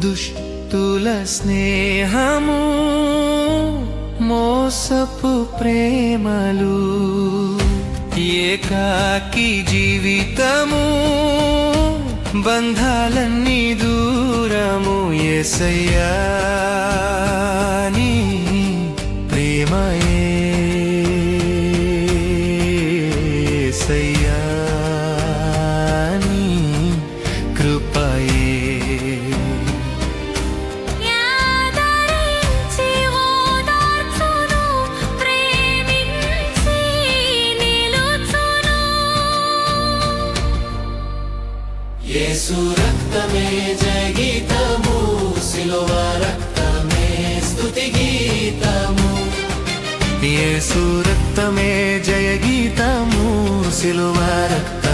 దుష్టుల స్నేహము మోసపు ప్రేమలు ఏకాకి జీవితము బంధాలన్నీ దూరము యేసయ్యా నీ ప్రేమయే యేసయ్యా నీ కృపయే యేసు రక్తమే జయ గీతము సిలువ రక్తమే స్తుతి గీతము యేసు రక్తమే జయ గీతము సిలువ రక్తమే